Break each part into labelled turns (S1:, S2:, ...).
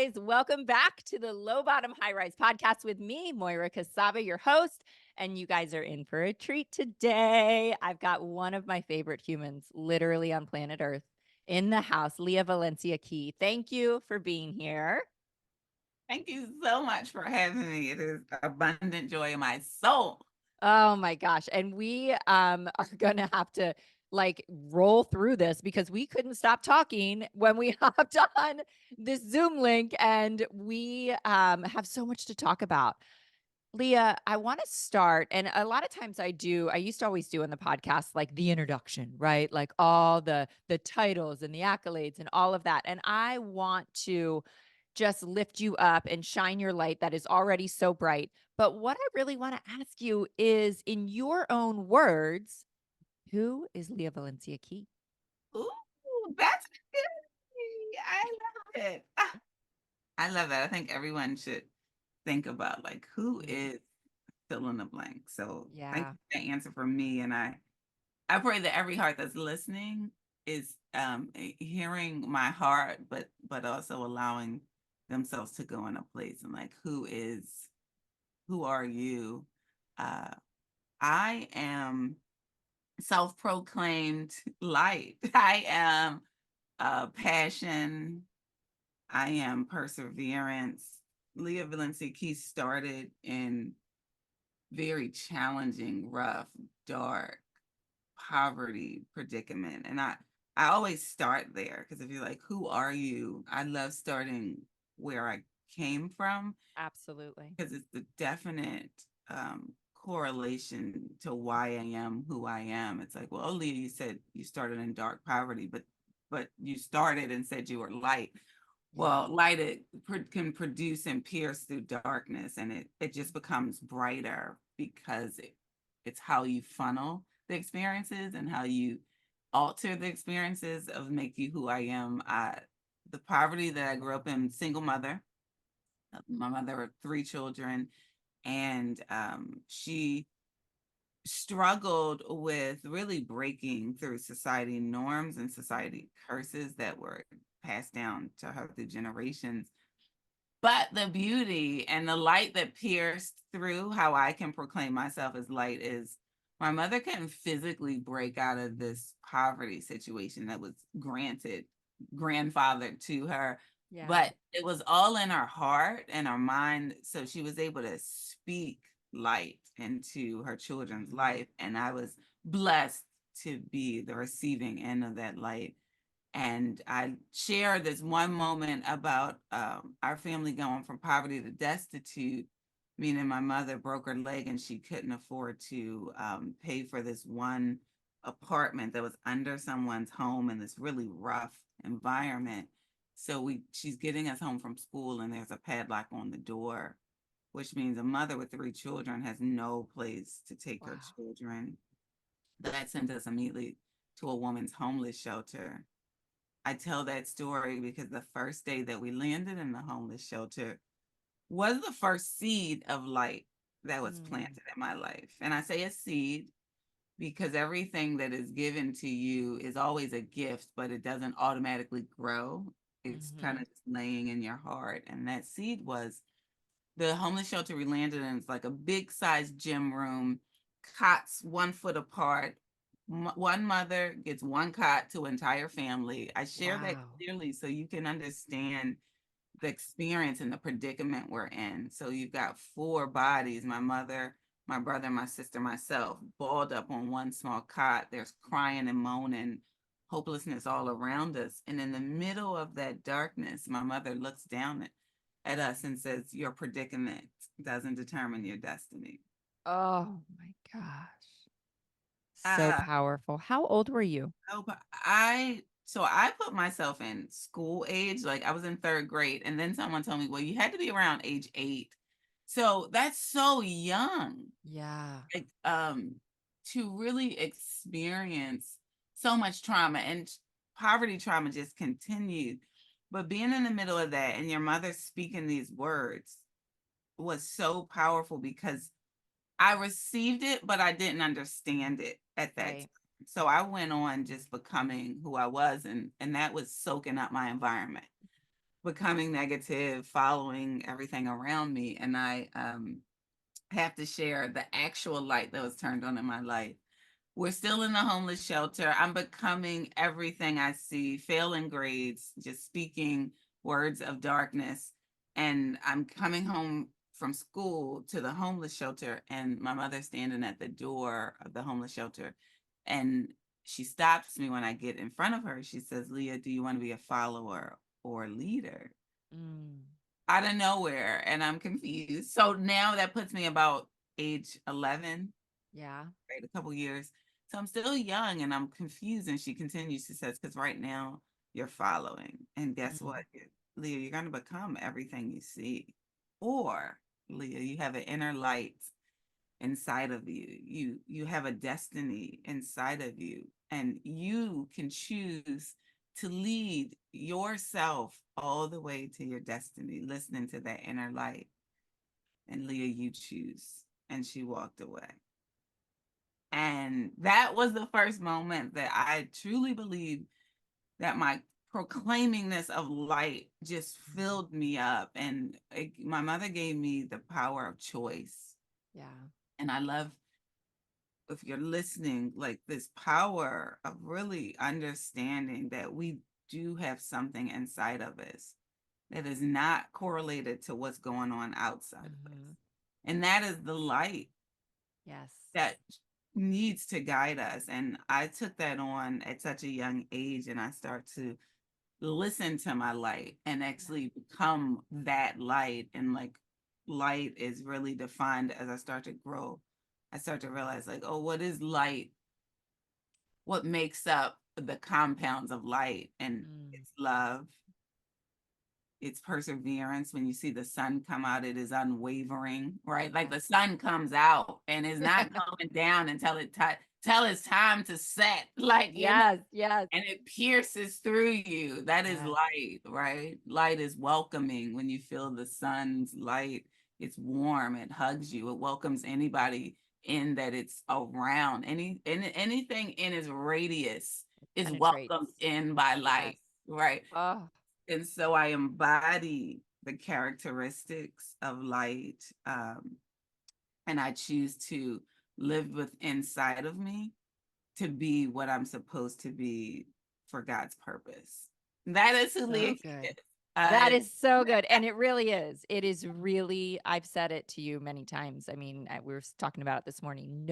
S1: guys. Welcome back to the Low Bottom High Rise podcast with me, Moira Casaba, your host. And you guys are in for a treat today. I've got one of my favorite humans literally on planet Earth in the house, Lia Valencia Key. Thank you for being here.
S2: Thank you so much for having me. It is abundant joy in my soul.
S1: Oh my gosh. And we are going to have to like roll through this because we couldn't stop talking when we hopped on this Zoom link and we have so much to talk about. Lia, I want to start, and a lot of times I used to always do in the podcast, like the introduction, right? Like all the titles and the accolades and all of that. And I want to just lift you up and shine your light that is already so bright. But what I really want to ask you is, in your own words, who is Lia Valencia Key?
S2: Ooh, that's good. I love it. I love that. I think everyone should think about like who is fill in the blank. So thank you
S1: Yeah.
S2: for that answer for me. And I pray that every heart that's listening is hearing my heart, but also allowing themselves to go in a place and like who are you? Uh I am self-proclaimed light. I am passion. I am perseverance. Lia Valencia Key started in very challenging, rough, dark, poverty predicament. And I always start there because if you're like, who are you? I love starting where I came from
S1: Absolutely.
S2: because it's the definite correlation to why I am who I am. It's like, well, Leah, you said you started in dark poverty, but you started and said you were light.
S1: Yeah.
S2: Well, light can produce and pierce through darkness, and it just becomes brighter because it's how you funnel the experiences and how you alter the experiences of make you who I am. The poverty that I grew up in, single mother. My mother had 3 children, and she struggled with really breaking through society norms and society curses that were passed down to her through generations. But the beauty and the light that pierced through how I can proclaim myself as light is my mother couldn't physically break out of this poverty situation that was granted grandfathered to her,
S1: Yeah.
S2: but it was all in her heart and her mind. So she was able to speak light into her children's life. And I was blessed to be the receiving end of that light. And I share this one moment about our family going from poverty to destitute, meaning my mother broke her leg and she couldn't afford to pay for this one apartment that was under someone's home in this really rough environment. So she's getting us home from school and there's a padlock on the door, which means a mother with 3 children has no place to take her
S1: Wow.
S2: children. That sent us immediately to a woman's homeless shelter. I tell that story because the first day that we landed in the homeless shelter was the first seed of light that was
S1: Mm.
S2: planted in my life. And I say a seed because everything that is given to you is always a gift, but it doesn't automatically grow. It's kind
S1: Hmm.
S2: of just laying in your heart. And that seed was the homeless shelter we landed in. It's like a big size gym room, cots 1 foot apart. One mother gets one cot to entire family. I share that
S1: Wow.
S2: clearly so you can understand the experience and the predicament we're in. So you've got 4 bodies, my mother, my brother, my sister, myself, balled up on one small cot. There's crying and moaning, hopelessness all around us. And in the middle of that darkness, my mother looks down at us and says, your predicament doesn't determine your destiny.
S1: Oh my gosh. So
S2: Uh,
S1: powerful. How old were you?
S2: no, but so I put myself in school age, like I was in 3rd grade, and then someone told me, well, you had to be around age 8. So that's so young,
S1: Yeah.
S2: like to really experience so much trauma and poverty trauma just continued. But being in the middle of that and your mother speaking these words was so powerful because I received it, but I didn't understand it at that time.
S1: Right.
S2: So I went on just becoming who I was, and that was soaking up my environment. becoming negative, following everything around me. And I have to share the actual light that was turned on in my life. We're still in the homeless shelter. I'm becoming everything I see, failing grades, just speaking words of darkness. And I'm coming home from school to the homeless shelter, and my mother's standing at the door of the homeless shelter. And she stops me when I get in front of her. She says, Leah, do you want to be a follower or a leader?
S1: Mm.
S2: Out of nowhere. And I'm confused. So now that puts me about age 11,
S1: Yeah.
S2: right? A couple years. So I'm still young and I'm confused. And she continues, she says, because right now you're following. And guess
S1: Mm.
S2: what, Leah, you're going to become everything you see. Or, Leah, you have an inner light inside of you. You have a destiny inside of you, and you can choose to lead yourself all the way to your destiny, listening to that inner light. And Leah, you choose. And she walked away. And that was the first moment that I truly believed that my proclaimingness of light just filled me up. And my mother gave me the power of choice.
S1: Yeah.
S2: And I love, if you're listening, like this power of really understanding that we do have something inside of us that is not correlated to what's going on outside of us. And that is the light
S1: Yes.
S2: that needs to guide us. And I took that on at such a young age, and I start to listen to my light and actually become that light. And like, light is really defined as I start to grow. I start to realize, like, oh, what is light? What makes up the compounds of light? And it's love, it's perseverance. When you see the sun come out, it is unwavering, right? Like the sun comes out and is not coming down until till it's time to set. Like,
S1: Yes. Yes.
S2: and it pierces through you. That is
S1: Yes.
S2: light, right? Light is welcoming. When you feel the sun's light, it's warm, it hugs you, it welcomes anybody in that it's around. Anything in its radius is
S1: Penetrates.
S2: welcomed in by
S1: Yes.
S2: light, right?
S1: Oh.
S2: And so I embody the characteristics of light, and I choose to live with inside of me to be what I'm supposed to be for God's purpose. That is who Lia
S1: So
S2: Key
S1: good.
S2: is.
S1: That is so good. And it really is. It is really, I've said it to you many times. I mean, we were talking about it this morning.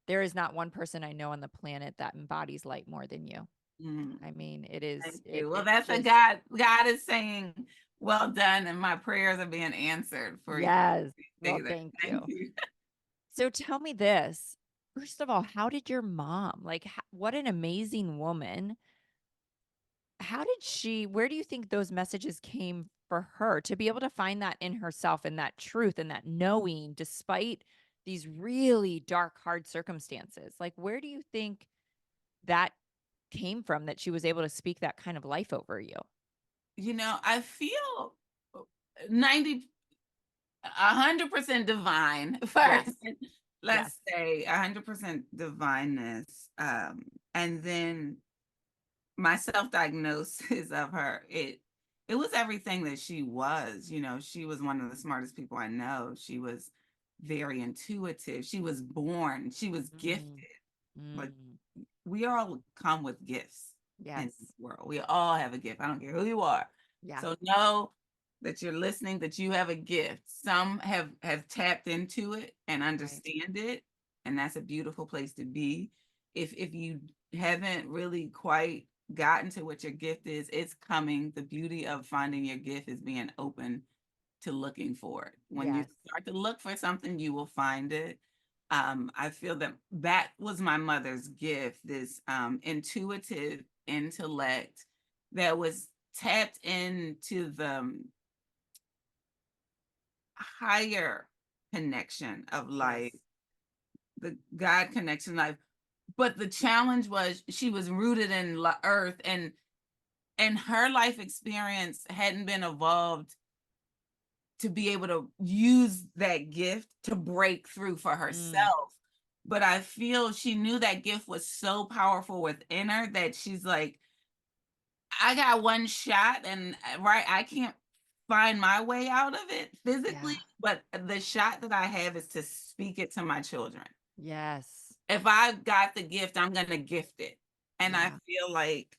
S1: There is not one person I know on the planet that embodies light more than you.
S2: Mm,
S1: I mean,
S2: thank you. Well,
S1: it
S2: that's a
S1: just,
S2: God is saying, well done, and my prayers are being answered for you.
S1: yes.
S2: Say
S1: Well,
S2: that.
S1: thank
S2: Thank
S1: you.
S2: you.
S1: So tell me this. First of all, how did your mom, like, what an amazing woman. Where do you think those messages came for her to be able to find that in herself and that truth and that knowing despite these really dark, hard circumstances? Like, where do you think that came from that she was able to speak that kind of life over you?
S2: I feel 90, 100% divine
S1: Yes.
S2: first.
S1: Yes.
S2: Let's say 100% divineness. And then my self-diagnosis of her, it was everything that she was. She was one of the smartest people I know. She was very intuitive. She was born, she was
S1: Mm,
S2: gifted. Like,
S1: mm,
S2: we all come with gifts in
S1: yes.
S2: this world. We all have a gift. I don't care who you are.
S1: Yeah.
S2: So know that you're listening, that you have a gift. Some have tapped into it and
S1: Right.
S2: understand it, and that's a beautiful place to be. If you haven't really quite gotten to what your gift is, it's coming. The beauty of finding your gift is being open to looking for it. When you
S1: Yes.
S2: start to look for something, you will find it. I feel that that was my mother's gift, this intuitive intellect that was tapped into the higher connection of
S1: Yes.
S2: life, the God connection life. But the challenge was she was rooted in earth, and her life experience hadn't been evolved to be able to use that gift to break through for
S1: Mm,
S2: herself. But I feel she knew that gift was so powerful within her that she's like, I got one shot, and right, I can't find my way out of it physically,
S1: Yeah.
S2: but the shot that I have is to speak it to my children.
S1: Yes.
S2: If I've got the gift, I'm gonna gift it. And I
S1: Yeah.
S2: feel like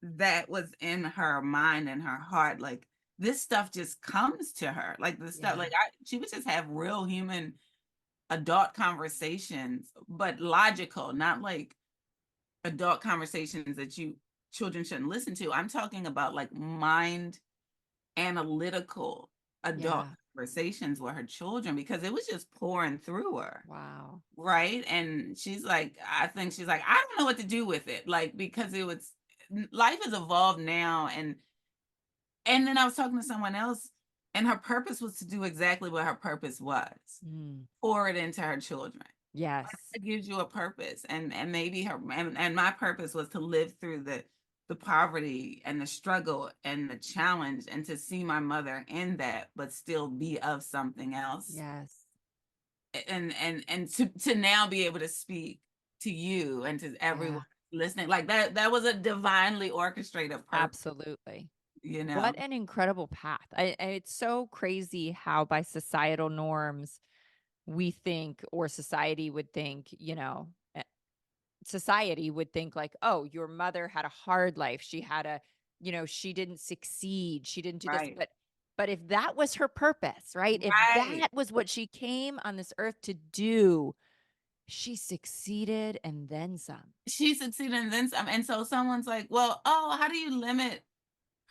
S2: that was in her mind and her heart. Like, this stuff just comes to her. Like, the stuff,
S1: Yeah.
S2: like, she would just have real human adult conversations, but logical, not like adult conversations that children shouldn't listen to. I'm talking about like mind analytical adult
S1: Yeah.
S2: conversations with her children, because it was just pouring through her.
S1: Wow.
S2: Right. And she's like, I think she's like, I don't know what to do with it. Like, because life has evolved now. And then I was talking to someone else, and her purpose was to do exactly what her purpose was,
S1: Mm.
S2: pour it into her children.
S1: Yes.
S2: It gives you a purpose. And maybe and my purpose was to live through the poverty and the struggle and the challenge, and to see my mother in that, but still be of something else.
S1: Yes.
S2: And to now be able to speak to you and to everyone listening, like that was a divinely orchestrated purpose,
S1: Absolutely.
S2: you know.
S1: What an incredible path. It's so crazy how by societal norms we think, or society would think, society would think like, oh, your mother had a hard life. She had she didn't succeed. She didn't do this.
S2: Right.
S1: But if that was her purpose, right? If
S2: Right.
S1: that was what she came on this earth to do, she succeeded and then some.
S2: She succeeded and then some. And so someone's like, well, oh, how do you limit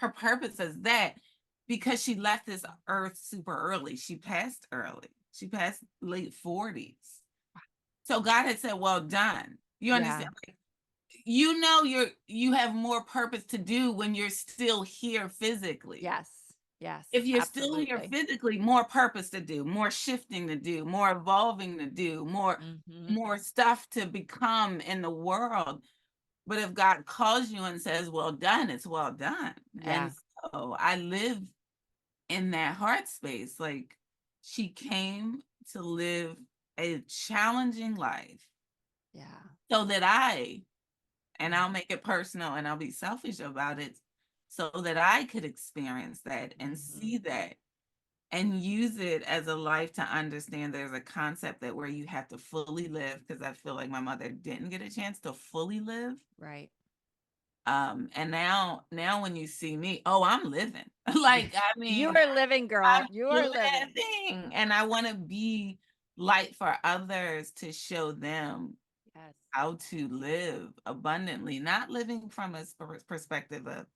S2: her purpose as that? Because she left this earth super early. She passed early. She passed late 40s. So God had said, well done. You
S1: Yeah.
S2: understand? Like, you have more purpose to do when you're still here physically.
S1: Yes. Yes.
S2: If you're still here
S1: Absolutely.
S2: physically, more purpose to do, more shifting to do, more evolving to do,
S1: Hmm.
S2: more stuff to become in the world. But if God calls you and says, well done, it's well done.
S1: Yeah.
S2: And so I live in that heart space. Like, she came to live a challenging life
S1: Yeah.
S2: so that and I'll make it personal and I'll be selfish about it, so that I could experience that and
S1: Hmm.
S2: see that and use it as a life to understand there's a concept that where you have to fully live, because I feel like my mother didn't get a chance to fully live.
S1: Right.
S2: And now when you see me, oh, I'm living.
S1: Yeah.
S2: Like, I
S1: You
S2: mean,
S1: are living, girl.
S2: I'm
S1: You are living.
S2: living, and I want to be light for others, to show them
S1: Yes.
S2: how to live abundantly, not living from a perspective of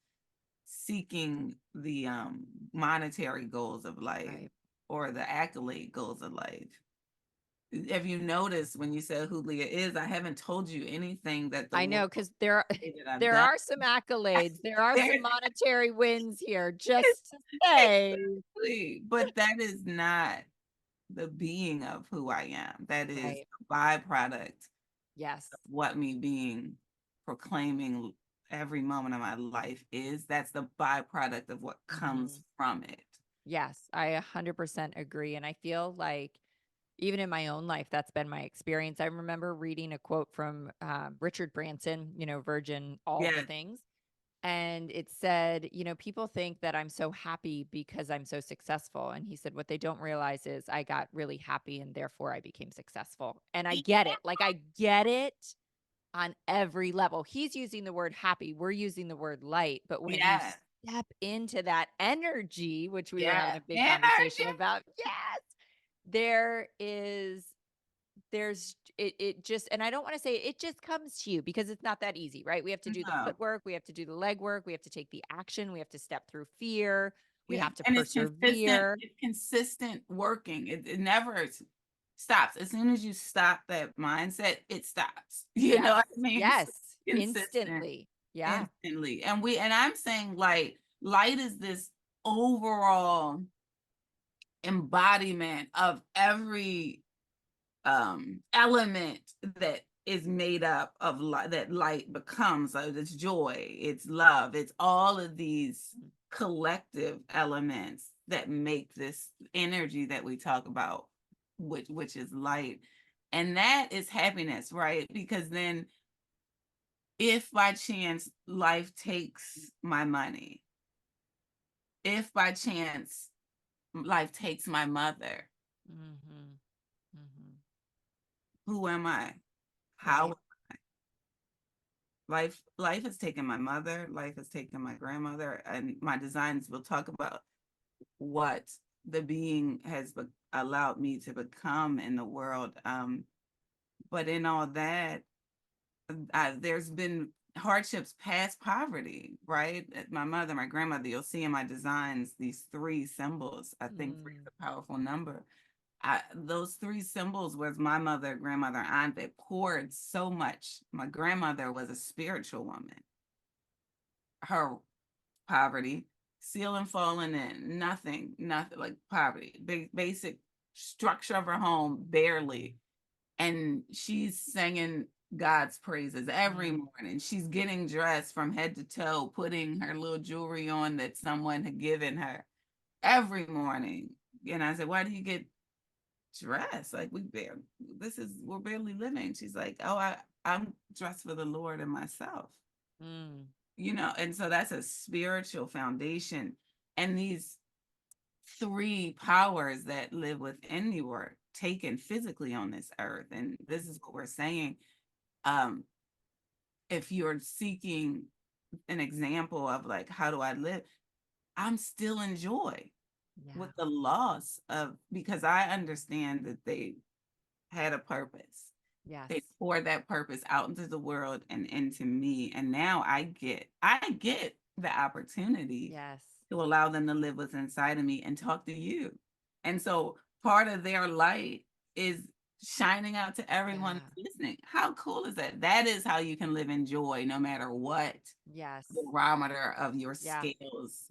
S2: seeking the monetary goals of life
S1: Right.
S2: or the accolade goals of life. Have you noticed when you said who Leah is, I haven't told you anything that the
S1: I
S2: world
S1: know, because there are
S2: that I've
S1: there
S2: done.
S1: are some accolades. There are some
S2: There-
S1: monetary wins here, just to say.
S2: Exactly. But that is not the being of who I am. That is
S1: Right.
S2: a byproduct
S1: Yes.
S2: of what me being proclaiming every moment of my life is. That's the byproduct of what comes
S1: Mhm.
S2: from it.
S1: Yes, I 100% agree. And I feel like even in my own life, that's been my experience. I remember reading a quote from Richard Branson, Virgin, all the
S2: Yes.
S1: things. And it said, people think that I'm so happy because I'm so successful. And he said, what they don't realize is I got really happy and therefore I became successful. And I get it. Like, I get it on every level. He's using the word happy. We're using the word light. But when you
S2: Yes.
S1: step into that energy, which we were having
S2: Yes.
S1: a big conversation
S2: Energy.
S1: about, yes, there is it just, and I don't want to say it just comes to you, because it's not that easy, right? We have to do the
S2: No.
S1: footwork, we have to do the legwork, we have to take the action, we have to step through fear, we
S2: Yeah.
S1: have to
S2: And it's consistent.
S1: persevere.
S2: It's consistent working. It never stops. As soon as you stop that mindset, it stops. You know
S1: Yes.
S2: what I mean? So
S1: Yes.
S2: consistent
S1: Instantly. Yeah.
S2: instantly. And I'm saying, like, light is this overall embodiment of every element that is made up of light, that light becomes. It's joy, it's love, it's all of these collective elements that make this energy that we talk about, which is light. And that is happiness, right? Because then if by chance life takes my money, if by chance life takes my mother,
S1: Mm-hmm. Mm-hmm.
S2: who am I?
S1: Right.
S2: How life has taken my mother, life has taken my grandmother, and my designs will talk about what the being has allowed me to become in the world. But in all that, there's been hardships past poverty, right? My mother, my grandmother, you'll see in my designs these three symbols. I think three is
S1: Mm.
S2: a powerful number. Those three symbols was my mother, grandmother, aunt that poured so much. My grandmother was a spiritual woman. Her poverty, ceiling falling in, nothing like poverty, basic structure of her home, barely. And she's singing God's praises every
S1: Mm.
S2: morning. She's getting dressed from head to toe, putting her little jewelry on that someone had given her every morning. And I said, why do you get dressed? Like we're barely living. She's like, oh, I'm dressed for the Lord and myself.
S1: Mm.
S2: And so that's a spiritual foundation. And these three powers that live within you are taken physically on this earth. And this is what we're saying. Um, if you're seeking an example of like, how do I live? I'm still in joy
S1: Yeah.
S2: with the loss of, because I understand that they had a purpose.
S1: Yes.
S2: They poured that purpose out into the world and into me. And now I get the opportunity
S1: Yes.
S2: to allow them to live what's inside of me and talk to you. And so part of their light is shining out to everyone
S1: Yeah.
S2: listening. How cool is that? That is how you can live in joy no matter what
S1: Yes.
S2: barometer of your
S1: Yeah.
S2: scales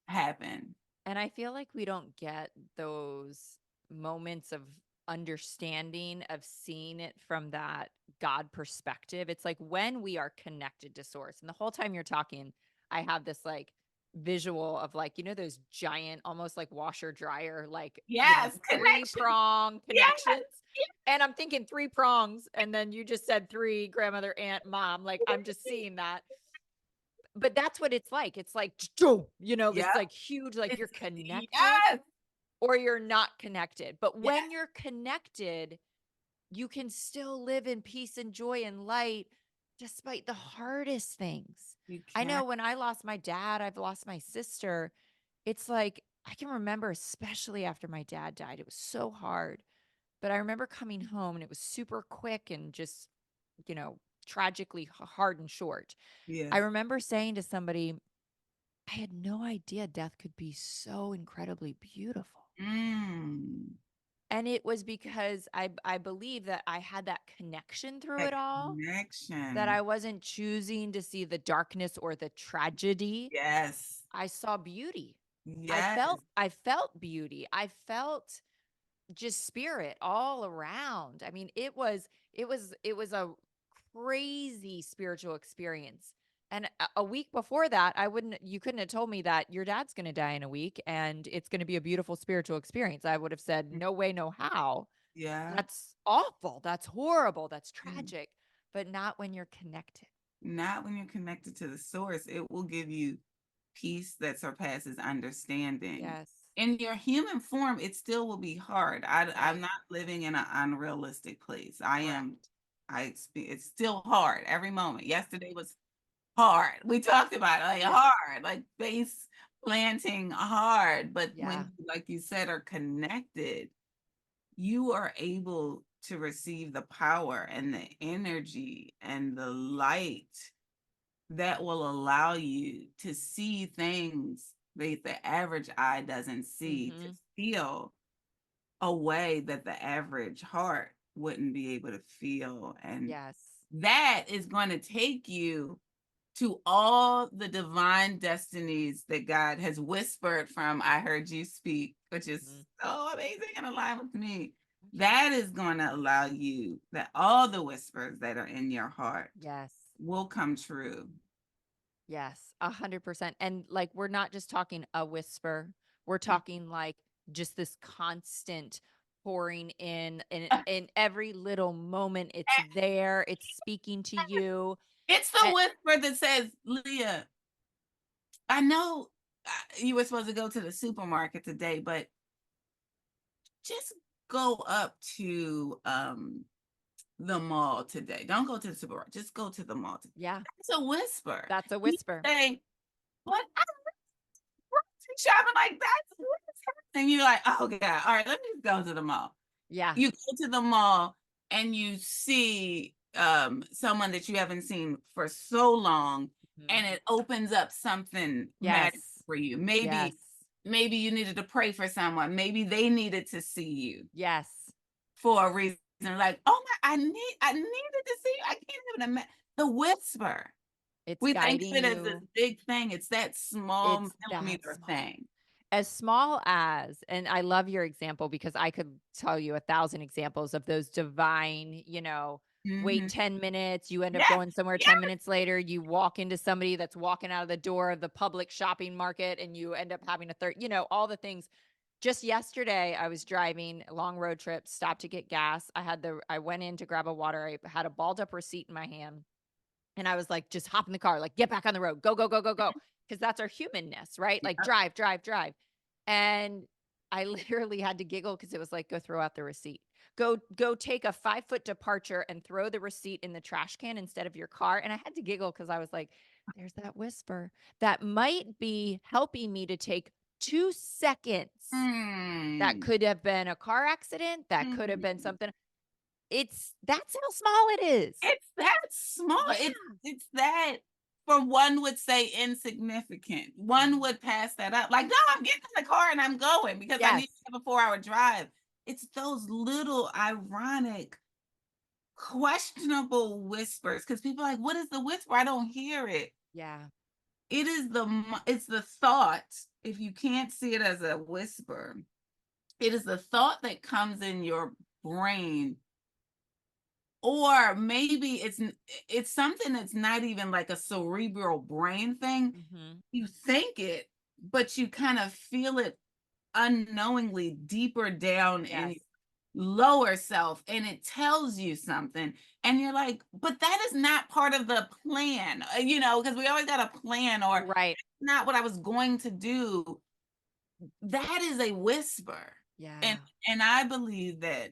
S2: happen.
S1: And I feel like we don't get those moments of understanding, of seeing it from that God perspective. It's like when we are connected to source. And the whole time you're talking, I have this like visual of like, those giant, almost like washer dryer, like,
S2: Yes,
S1: three
S2: connection.
S1: prong
S2: Yes.
S1: connections. And I'm thinking three prongs. And then you just said three grandmother, aunt, mom. Like I'm just seeing that. But that's what it's like. It's like,
S2: Yeah.
S1: this like huge, like you're
S2: It's
S1: connected
S2: yes.
S1: or you're not connected. But
S2: Yes.
S1: when you're connected, you can still live in peace and joy and light despite the hardest things.
S2: You
S1: I
S2: can.
S1: know when I lost my dad, I've lost my sister. It's like I can remember, especially after my dad died, it was so hard. But I remember coming home and it was super quick and just, you know, tragically hard and short. I
S2: Yes.
S1: remember saying to somebody, I had no idea death could be so incredibly beautiful.
S2: Mm.
S1: And it was because I believe that I had that connection through
S2: That
S1: it all, that
S2: connection.
S1: I wasn't choosing to see the darkness or the tragedy.
S2: Yes.
S1: I saw beauty. I
S2: Yes.
S1: felt I felt beauty. I felt just spirit all around. I mean, it was a crazy spiritual experience. And a week before that, you couldn't have told me that your dad's going to die in a week and it's going to be a beautiful spiritual experience. I would have said, no way, no how.
S2: Yeah.
S1: That's awful. That's horrible. That's
S2: Mm.
S1: tragic, but not when you're connected.
S2: Not when you're connected to the source. It will give you peace that surpasses understanding.
S1: Yes.
S2: In your human form, it still will be hard. I'm
S1: Right.
S2: not living in an unrealistic place. I am.
S1: Correct.
S2: It's still hard every moment. Yesterday was hard. We talked about it, like
S1: Yeah.
S2: hard, like base planting hard. But
S1: Yeah.
S2: when, like you said, are connected, you are able to receive the power and the energy and the light that will allow you to see things that the average eye doesn't see, to
S1: Mm-hmm.
S2: feel a way that the average heart wouldn't be able to feel. And
S1: Yes.
S2: that is going to take you to all the divine destinies that God has whispered from I heard you speak, which is
S1: Mm-hmm.
S2: so amazing and aligned with me. That is going to allow you that all the whispers that are in your heart
S1: Yes.
S2: will come true.
S1: Yes, 100%. And like, we're not just talking a whisper, we're talking like just this constant pouring in, and in every little moment it's there, it's speaking to you.
S2: It's the
S1: And
S2: whisper that says, Leah, I know you were supposed to go to the supermarket today, but just go up to the mall today. Don't go to the supermarket. Just go to the mall today.
S1: yeah,
S2: That's a whisper.
S1: that's a
S2: You
S1: whisper.
S2: say, "What? I'm shopping like that?" And you're like, "Oh God! All right, let me just go to the mall."
S1: Yeah.
S2: You go to the mall and you see someone that you haven't seen for so long,
S1: Mhm.
S2: and it opens up something magic
S1: Yes.
S2: for you.
S1: Yes.
S2: Maybe you needed to pray for someone. Maybe they needed to see you
S1: Yes.
S2: for a reason. Like, oh my, I needed to see you. I can't even imagine the whisper.
S1: It's
S2: We think of
S1: guiding
S2: it as this
S1: you.
S2: big thing. It's that small
S1: It's that
S2: millimeter
S1: small.
S2: thing.
S1: As small as, and I love your example because I could tell you 1,000 examples of those divine, wait
S2: Mhm.
S1: 10 minutes, you end up
S2: Yes,
S1: going somewhere
S2: yes.
S1: 10 minutes later, you walk into somebody that's walking out of the door of the public shopping market and you end up having a third, all the things. Just yesterday, I was driving a long road trip, stopped to get gas. I went in to grab a water. I had a balled up receipt in my hand. And I was like, just hop in the car, like get back on the road, go, go, go, go, go. Cause that's our humanness, right? Like
S2: Yep.
S1: drive, drive, drive. And I literally had to giggle because it was like, go throw out the receipt. Go take a 5-foot departure and throw the receipt in the trash can instead of your car. And I had to giggle because I was like, there's that whisper that might be helping me to take 2 seconds. That
S2: Mm.
S1: could have been a car accident. That could have been
S2: Mm.
S1: something. That's how small it is.
S2: It's that small.
S1: Yeah.
S2: It's that for one would say insignificant. One would pass that up. Like, no, I'm getting in the car and I'm going because I need
S1: Yes.
S2: to have a 4 hour drive. It's those little ironic, questionable whispers. Because people are like, what is the whisper? I don't hear it.
S1: Yeah.
S2: It's the thought. If you can't see it as a whisper, it is the thought that comes in your brain, or maybe it's something that's not even like a cerebral brain thing.
S1: Mhm.
S2: You think it, but you kind of feel it unknowingly deeper down in
S1: Yes.
S2: your lower self, and it tells you something, and you're like, but that is not part of the plan, because we always got a plan, or
S1: Right.
S2: not what I was going to do. That is a whisper. and
S1: Yeah.
S2: and I believe that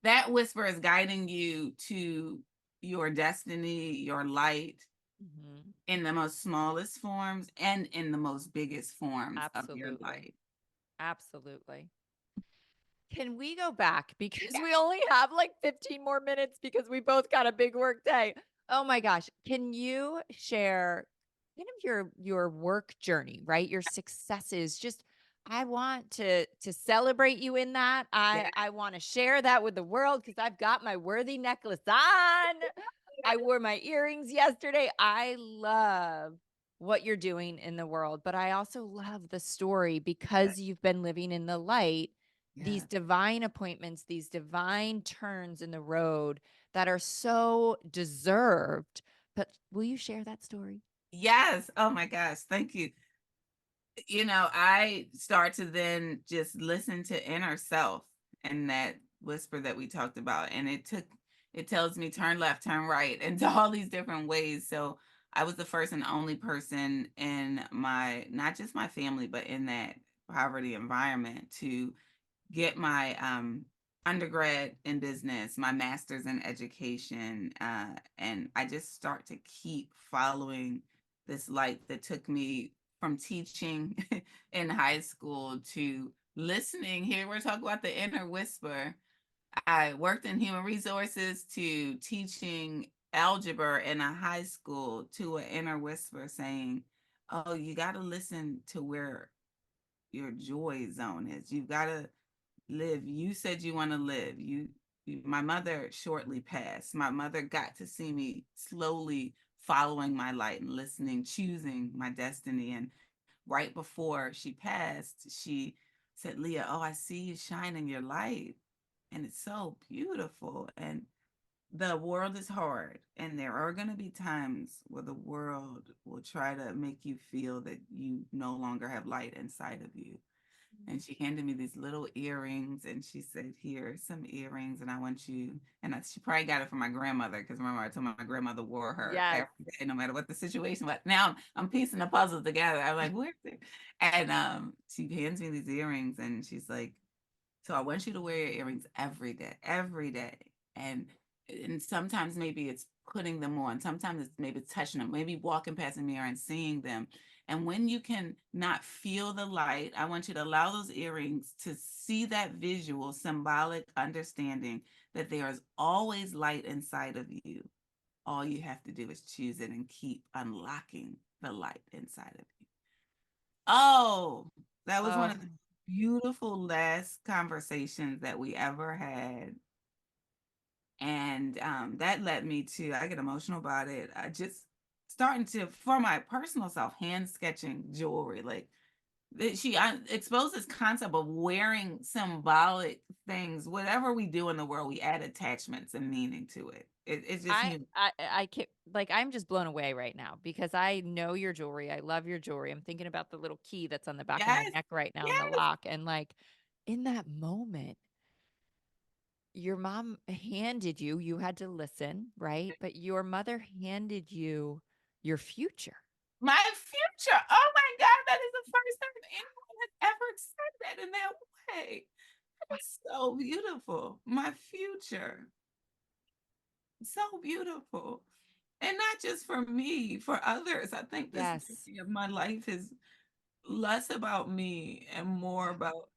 S2: that whisper is guiding you to your destiny, your light,
S1: Mhm.
S2: in the most smallest forms and in the most biggest forms of your
S1: Absolutely.
S2: life.
S1: Absolutely. Can we go back because
S2: Yeah.
S1: we only have like 15 more minutes because we both got a big work day. Oh my gosh. Can you share kind of your work journey, right? Your successes. Just I want to celebrate you in that.
S2: Yeah.
S1: I want to share that with the world because I've got my worthy necklace on. I wore my earrings yesterday. I love what you're doing in the world, but I also love the story because you've been living in the light, these
S2: Yeah.
S1: divine appointments, these divine turns in the road that are so deserved. But will you share that story?
S2: Yes. Oh my gosh. Thank you. I start to then just listen to inner self and that whisper that we talked about. And it tells me turn left, turn right, and to all these different ways. So I was the first and only person in not just my family, but in that poverty environment to get my undergrad in business, my master's in education, and I just start to keep following this light that took me from teaching in high school to listening. Here we're talking about the inner whisper. I worked in human resources to teaching algebra in a high school to an inner whisper saying, "Oh, you got to listen to where your joy zone is. You've got to live. You said you want to live. My mother shortly passed. My mother got to see me slowly following my light and listening, choosing my destiny. And right before she passed, she said, Leah, oh, I see you shining your light. And it's so beautiful. And the world is hard. And there are going to be times where the world will try to make you feel that you no longer have light inside of you. And she handed me these little earrings, and she said, "Here, some earrings, and I want you." And she probably got it from my grandmother, because remember I told my grandmother wore her
S1: Yes.
S2: every day, no matter what the situation. But now I'm piecing the puzzle together. I'm like, "Where's it?" And she hands me these earrings, and she's like, "So I want you to wear your earrings every day." And sometimes maybe it's putting them on. Sometimes it's maybe touching them, maybe walking past the mirror and seeing them. And when you can not feel the light, I want you to allow those earrings to see that visual, symbolic understanding that there is always light inside of you. All you have to do is choose it and keep unlocking the light inside of you. Oh, that was one of the beautiful last conversations that we ever had. And that led me to, I get emotional about it. I just starting to, for my personal self, hand sketching jewelry. Like she exposed this concept of wearing symbolic things. Whatever we do in the world, we add attachments and meaning to it. It's just human.
S1: I can't, like, I'm just blown away right now because I know your jewelry. I love your jewelry. I'm thinking about the little key that's on the back of my
S2: Yes,
S1: neck right now in the
S2: yes.
S1: lock. And like in that moment, your mom handed you, you had to listen, right? But your mother handed you your future.
S2: My future. Oh my God, that is the first time anyone has ever said that in that way. It's so beautiful. My future. So beautiful. And not just for me, for others. I think this
S1: Yes.
S2: journey of my life is less about me and more about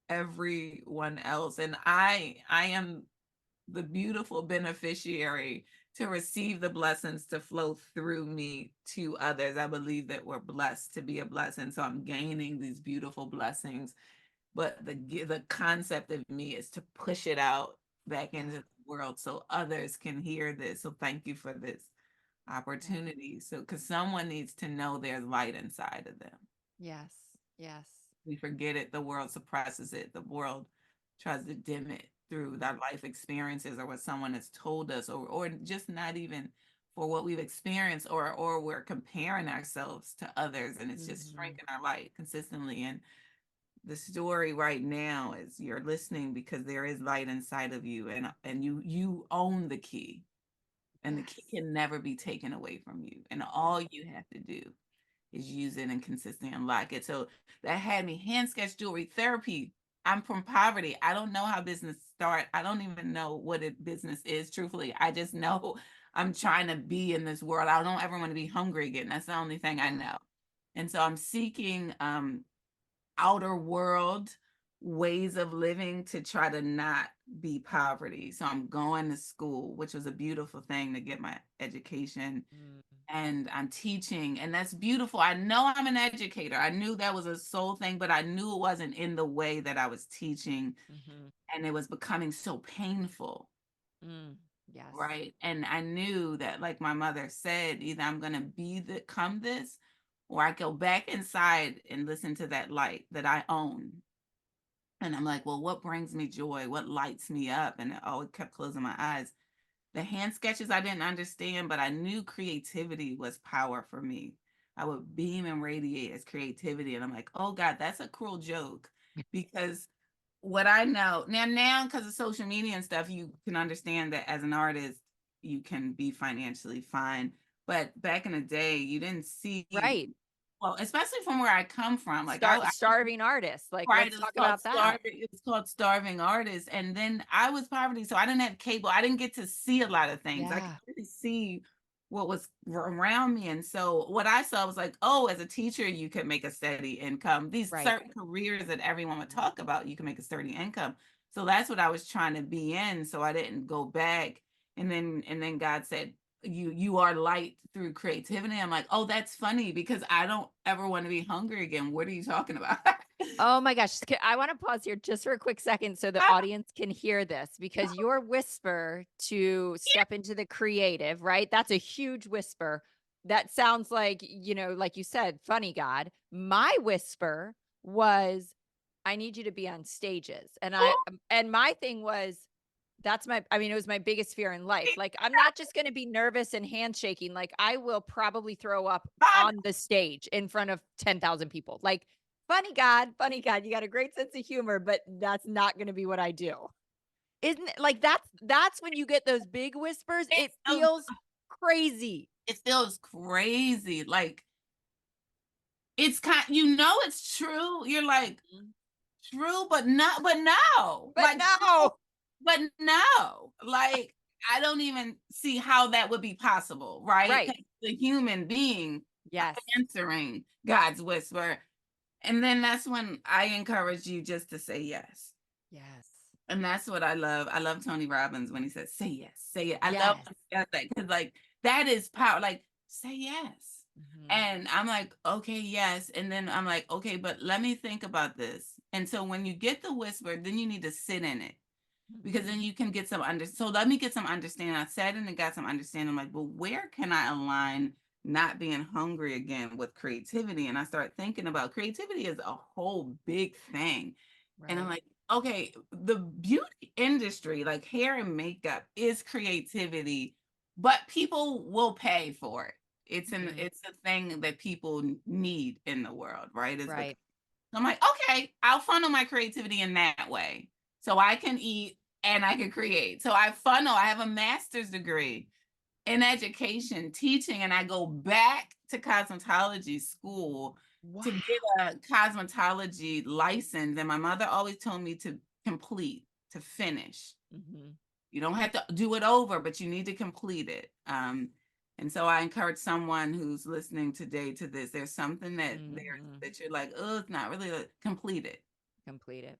S2: everyone else. And I am the beautiful beneficiary to receive the blessings to flow through me to others. I believe that we're blessed to be a blessing. So I'm gaining these beautiful blessings. But the concept of me is to push it out back into the world so others can hear this. So thank you for this
S1: Yeah.
S2: opportunity. So because someone needs to know there's light inside of them.
S1: Yes. Yes.
S2: We forget it, the world suppresses it, the world tries to dim it through that life experiences or what someone has told us, or just not even for what we've experienced, or we're comparing ourselves to others, and it's just
S1: Mhm.
S2: shrinking our light consistently. And the story right now is you're listening because there is light inside of you, and you own the key, and the key
S1: Yes.
S2: can never be taken away from you, and all you have to do is use it and consistently unlock it. So that had me hand sketch jewelry therapy. I'm from poverty. I don't know how business start. I don't even know what a business is, truthfully. I just know I'm trying to be in this world. I don't ever want to be hungry again. That's the only thing I
S1: Yeah.
S2: know. And so I'm seeking outer world ways of living to try to not be poverty. So I'm going to school, which was a beautiful thing to get my education,
S1: Mm.
S2: and I'm teaching, and that's beautiful. I know I'm an educator. I knew that was a soul thing, but I knew it wasn't in the way that I was teaching,
S1: Mhm.
S2: and it was becoming so painful,
S1: Mm. Yes.
S2: right? And I knew that, like my mother said, either I'm going to become this, or I go back inside and listen to that light that I own. And I'm like, well, what brings me joy? What lights me up? And I always kept closing my eyes. The hand sketches I didn't understand, but I knew creativity was power for me. I would beam and radiate as creativity. And I'm like, oh God, that's a cruel joke. Because what I know now, because of social media and stuff, you can understand that as an artist, you can be financially fine. But back in the day, you didn't see,
S1: Right.
S2: well, especially from where I come from. Like I
S1: Starving artists. Like,
S2: Right,
S1: let's talk about that.
S2: it's called Starving Artists, and then I was poverty, so I didn't have cable. I didn't get to see a lot of things. I could
S1: Yeah.
S2: really see what was around me, and so what I saw was like, oh, as a teacher, you could make a steady income. These
S1: Right.
S2: certain careers that everyone would talk about, you can make a steady income. So that's what I was trying to be in, so I didn't go back. And then God said, you are light through creativity. I'm like, oh, that's funny because I don't ever want to be hungry again. What are you talking about?
S1: Oh my gosh. I want to pause here just for a quick second so the audience can hear this because your whisper to step into the creative, right? That's a huge whisper. That sounds like, like you said, funny God. My whisper was, I need you to be on stages. And my thing was, it was my biggest fear in life. Like, I'm not just going to be nervous and handshaking. Like, I will probably throw up on the stage in front of 10,000 people. Like, Funny God, you got a great sense of humor, but that's not going to be what I do. Isn't it like that's when you get those big whispers? It
S2: It's so,
S1: feels crazy.
S2: it feels crazy. Like it's kind, it's true. You're like,
S1: Mhm.
S2: true, but not, but no,
S1: But
S2: like, true,
S1: no.
S2: but no, like, I don't even see how that would be possible, right?
S1: Right.
S2: 'Cause the human being
S1: Yes.
S2: answering God's whisper. And then that's when I encourage you just to say yes.
S1: Yes.
S2: And that's what I love. I love Tony Robbins when he says, say yes, say it. I love
S1: Yes.
S2: that because, like, that is power. Like, say yes.
S1: Mhm.
S2: And I'm like, okay, yes. And then I'm like, okay, but let me think about this. And so when you get the whisper, then you need to sit in it because
S1: Mhm.
S2: then you can get some so let me get some understanding. I sat in and got some understanding. I'm like, well, where can I align not being hungry again with creativity? And I start thinking about creativity is a whole big thing. And I'm
S1: Right.
S2: like, okay, the beauty industry, like hair and makeup, is creativity, but people will pay for it.
S1: Mhm.
S2: It's a thing that people need in the world, right?
S1: Right.
S2: I'm like, okay, I'll funnel my creativity in that way. So I can eat and I can create. So I have a master's degree in education, teaching, and I go back to cosmetology school to
S1: Wow.
S2: get a cosmetology license. And my mother always told me to complete, to finish.
S1: Mhm.
S2: You don't have to do it over, but you need to complete it. And so I encourage someone who's listening today to this. There's something
S1: Mhm.
S2: that you're like, oh, it's not really complete it,
S1: Complete it.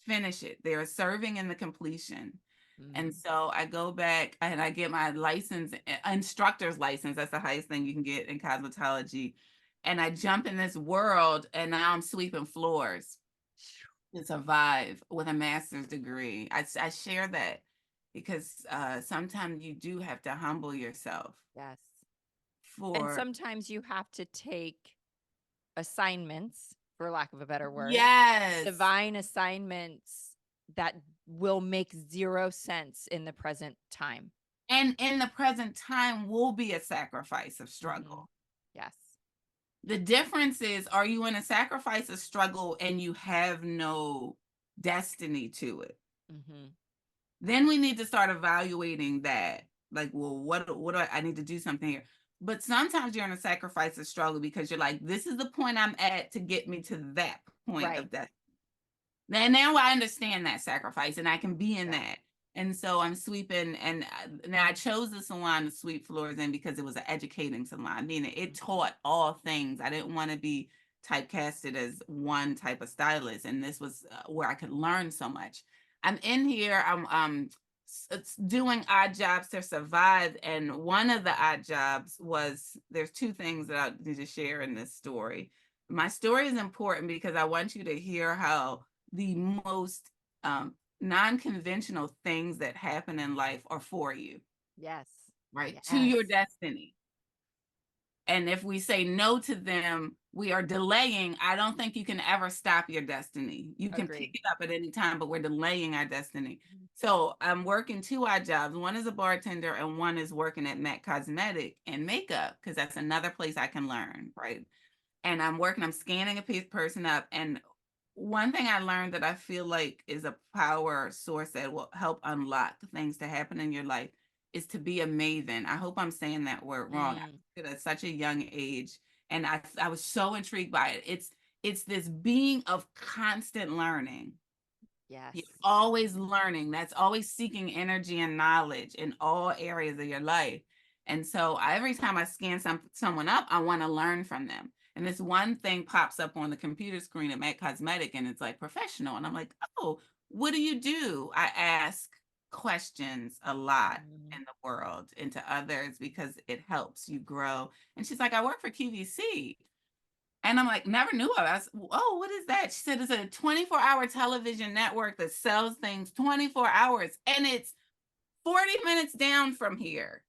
S2: finish it. They're serving in the completion. And
S1: Mhm.
S2: so I go back and I get my license, instructor's license. That's the highest thing you can get in cosmetology. And I jump in this world, and now I'm sweeping floors to survive with a master's degree. I share that because sometimes you do have to humble yourself
S1: Yes. And
S2: for,
S1: sometimes you have to take assignments, for lack of a better word,
S2: yes.
S1: divine assignments that will make 0 sense in the present time.
S2: And in the present time will be a sacrifice of
S1: Mhm.
S2: struggle.
S1: Yes.
S2: The difference is, are you in a sacrifice of struggle and you have no destiny to it?
S1: Mhm.
S2: Then we need to start evaluating that. Like, well, what do I need to do something here? But sometimes you're in a sacrifice of struggle because you're like, this is the point I'm at to get me to that point
S1: Right.
S2: of death. And now I understand that sacrifice and I can be in
S1: Yeah.
S2: that. And so I'm sweeping, and now I chose the salon to sweep floors in because it was an educating salon, meaning it
S1: Mhm.
S2: taught all things. I didn't want to be typecasted as one type of stylist, and this was where I could learn so much. I'm in here, I'm doing odd jobs to survive, and one of the odd jobs was, there's two things that I need to share in this story. My story is important because I want you to hear how the most non-conventional things that happen in life are for you,
S1: Yes.
S2: right? To
S1: Yes.
S2: your destiny. And if we say no to them, we are delaying. I don't think you can ever stop your destiny. You can pick
S1: Agreed.
S2: it up at any time, but we're delaying our destiny.
S1: Mhm.
S2: So I'm working two odd jobs. One is a bartender and one is working at MAC Cosmetic and makeup, because that's another place I can learn, right? And I'm scanning a person up. And one thing I learned that I feel like is a power source that will help unlock things to happen in your life is to be a maven. I hope I'm saying that word wrong.
S1: Mm.
S2: I did at such a young age, and I was so intrigued by it. It's this being of constant learning.
S1: Yes.
S2: You're always learning. That's always seeking energy and knowledge in all areas of your life. And so every time I scan someone up, I want to learn from them. And this one thing pops up on the computer screen at Mac Cosmetic, and it's like professional. And I'm like, oh, what do you do? I ask questions a lot
S1: Mhm.
S2: in the world and to others because it helps you grow. And she's like, I work for QVC. And I'm like, never knew of it. I said, oh, what is that? She said, it's a 24-hour television network that sells things 24 hours. And it's 40 minutes down from here.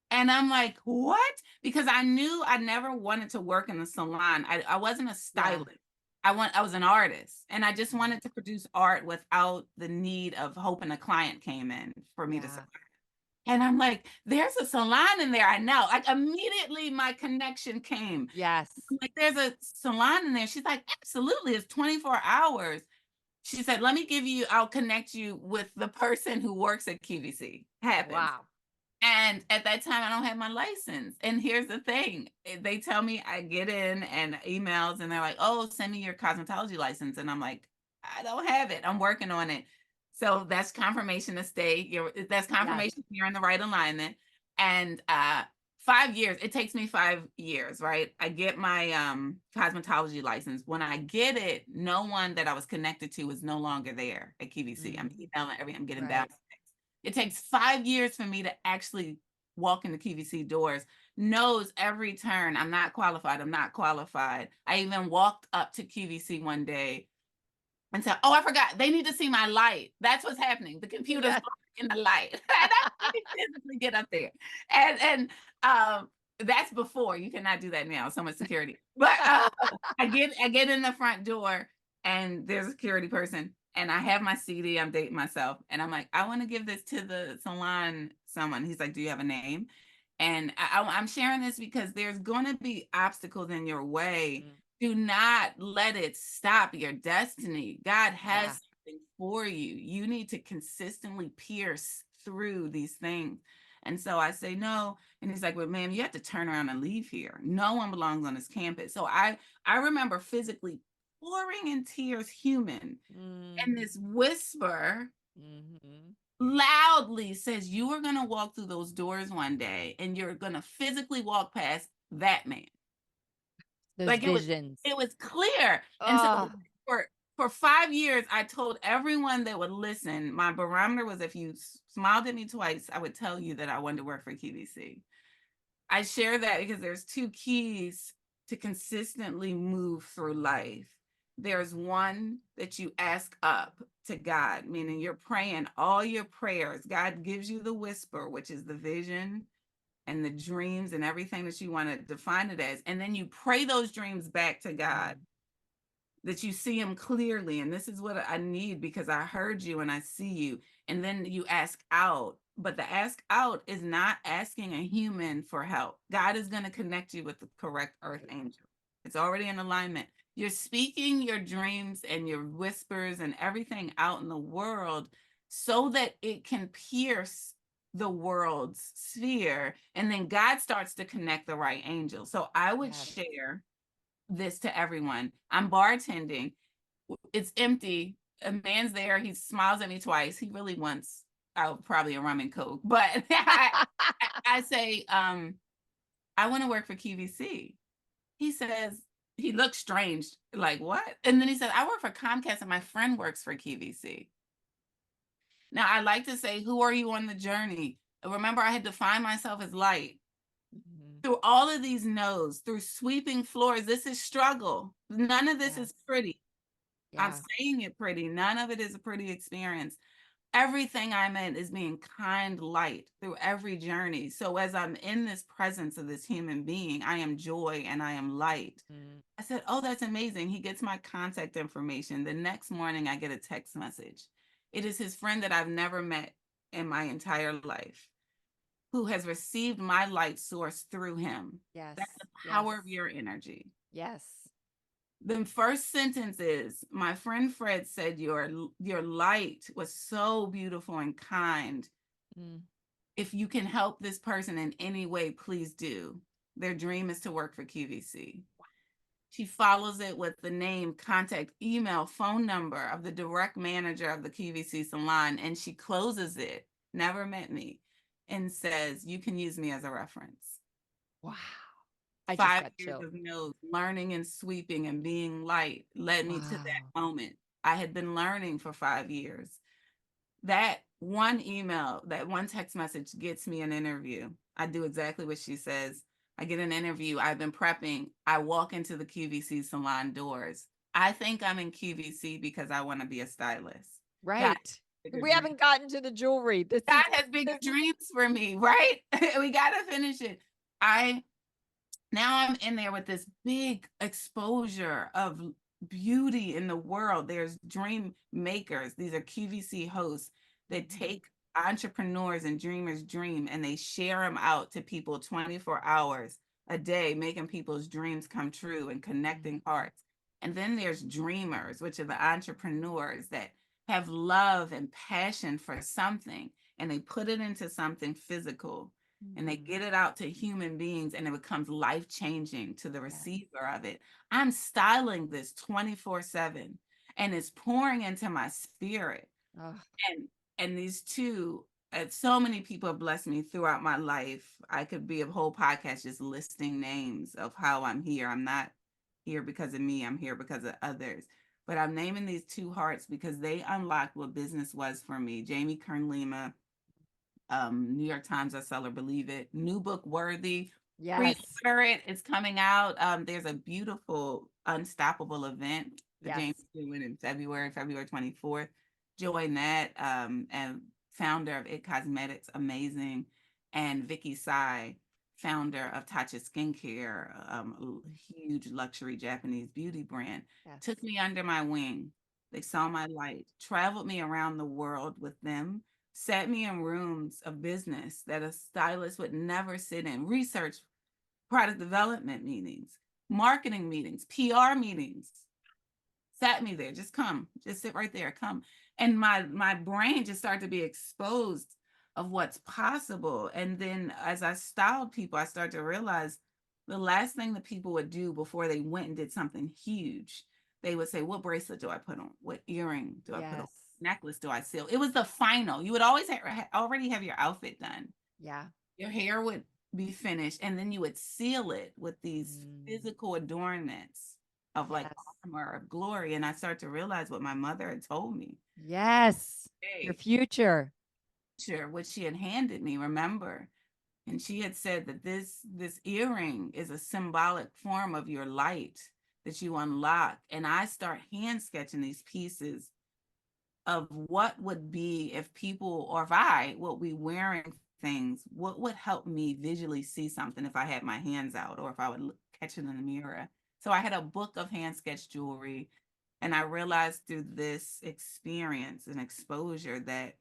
S2: And I'm like, what? Because I knew I never wanted to work in the salon. I wasn't a
S1: Yeah.
S2: stylist. I was an artist. And I just
S1: Mhm.
S2: wanted to produce art without the need of hoping a client came in for me to
S1: Yeah.
S2: survive. And I'm like, there's a salon in there. I know. Like immediately my connection came.
S1: Yes.
S2: I'm like, there's a salon in there. She's like, absolutely. It's 24 hours. She said, let me give you, I'll connect you with the person who works at QVC. Happens.
S1: Wow.
S2: And at that time, I don't have my license. And here's the thing. They tell me I get in and emails and they're like, oh, send me your cosmetology license. And I'm like, I don't have it. I'm working on it. So that's confirmation to stay. That's
S1: Yes.
S2: confirmation you're in the right alignment. And 5 years, it takes me 5 years, right? I get my cosmetology license. When I get it, no one that I was connected to is no longer there at QVC. I'm emailing everything, I'm getting
S1: Right.
S2: back. It takes 5 years for me to actually walk in the QVC doors, knows every turn. I'm not qualified. I'm not qualified. I even walked up to QVC one day and said, oh, I forgot. They need to see my light. That's what's happening. The computer's in the light. And I can physically get up there. And that's before. You cannot do that now. So much security. But I get in the front door and there's a security person and I have my CD. I'm dating myself. And I'm like, I want to give this to the salon someone. He's like, do you have a name? And I'm sharing this because there's going to be obstacles in your way. Do not let it stop your destiny. God has something for you. You need to consistently pierce through these things. And so I say, no. And he's like, well, ma'am, you have to turn around and leave here. No one belongs on this campus. So I remember physically pouring in tears, human. And this whisper loudly says, you are going to walk through those doors one day and you're going to physically walk past that man.
S1: Those
S2: Like
S1: visions.
S2: it was clear. And so for 5 years, I told everyone that would listen, my barometer was if you smiled at me twice, I would tell you that I wanted to work for QVC. I share that because there's two keys to consistently move through life. There's one that you ask up to God, meaning you're praying all your prayers. God gives you the whisper, which is the vision and the dreams and everything that you want to define it as. And then you pray those dreams back to God, that you see them clearly. And this is what I need because I heard you and I see you. And then you ask out. But the ask out is not asking a human for help. God is going to connect you with the correct earth angel. It's already in alignment. You're speaking your dreams and your whispers and everything out in the world so that it can pierce the world's sphere. And then God starts to connect the right angel. So I would share this to everyone. I'm bartending. It's empty. A man's there. He smiles at me twice. He really wants probably a rum and coke. But I say, I want to work for QVC. He says, he looks strange, like what? And then he said, I work for Comcast and my friend works for QVC. Now, I like to say, who are you on the journey? Remember, I had defined myself as light. Through all of these no's, through sweeping floors, this is struggle. None of this is pretty. I'm saying it pretty. None of it is a pretty experience. Everything I'm in is being kind light through every journey. So as I'm in this presence of this human being, I am joy and I am light. I said, oh, that's amazing. He gets my contact information. The next morning, I get a text message. It is his friend that I've never met in my entire life, who has received my light source through him. That's the power of your energy. The first sentence is, my friend Fred said your light was so beautiful and kind. If you can help this person in any way, please do. Their dream is to work for QVC. She follows it with the name, contact, email, phone number of the direct manager of the QVC salon, and she closes it, never met me, and says, you can use me as a reference.
S1: Wow.
S2: 5 years of no's, learning and sweeping and being light led me to that moment. I had been learning for 5 years. That one email, that one text message gets me an interview. I do exactly what she says. I get an interview. I've been prepping. I walk into the QVC salon doors. I think I'm in QVC because I want to be a stylist.
S1: Right. We haven't gotten to the jewelry.
S2: God has bigger dreams for me, right? We got to finish it. Now I'm in there with this big exposure of beauty in the world. There's dream makers. These are QVC hosts that take entrepreneurs and dreamers dream, and they share them out to people 24 hours a day, making people's dreams come true and connecting hearts. And then there's dreamers, which are the entrepreneurs that have love and passion for something, and they put it into something physical, and they get it out to human beings, and it becomes life changing to the receiver of it. I'm styling this 24/7, and it's pouring into my spirit.
S1: Oh,
S2: And these two, so many people have blessed me throughout my life. I could be a whole podcast just listing names of how I'm here. I'm not here because of me, I'm here because of others. But I'm naming these two hearts because they unlocked what business was for me. Jamie Kern Lima, New York Times bestseller, believe it. New book, Worthy.
S1: yes.
S2: Pre-order it. It's coming out. There's a beautiful Unstoppable event that
S1: Yes.
S2: James is doing in February 24th. Join that. And founder of It Cosmetics, amazing. And Vicky Sai, founder of Tatcha Skincare, a huge luxury Japanese beauty brand,
S1: Yes.
S2: took me under my wing. They saw my light, traveled me around the world with them, sat me in rooms of business that a stylist would never sit in, research, product development meetings, marketing meetings, PR meetings, sat me there, just come, just sit right there, come. And my brain just started to be exposed of what's possible. And then as I styled people, I started to realize the last thing that people would do before they went and did something huge, they would say, what bracelet do I put on? What earring do I put on?
S1: Yes.
S2: Necklace do I seal? It was the final. You would always already have your outfit done.
S1: Yeah.
S2: Your hair would be finished, and then you would seal it with these physical adornments of like
S1: Yes.
S2: armor of glory. And I started to realize what my mother had told me.
S1: Yes. Your
S2: Hey,
S1: future.
S2: sure, what she had handed me, remember? And she had said that this earring is a symbolic form of your light that you unlock. And I start hand sketching these pieces of what would be if people, or if I would be wearing things, what would help me visually see something if I had my hands out, or if I would catch it in the mirror. So I had a book of hand sketch jewelry, and I realized through this experience and exposure that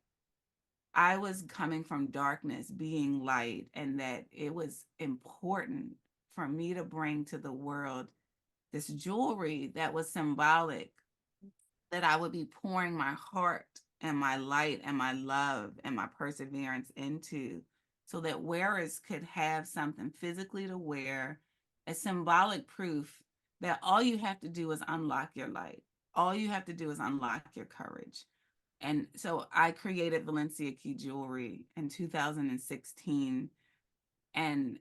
S2: I was coming from darkness, being light, and that it was important for me to bring to the world this jewelry that was symbolic, that I would be pouring my heart and my light and my love and my perseverance into, so that wearers could have something physically to wear, a symbolic proof that all you have to do is unlock your light. All you have to do is unlock your courage. And so I created Valencia Key Jewelry in 2016. And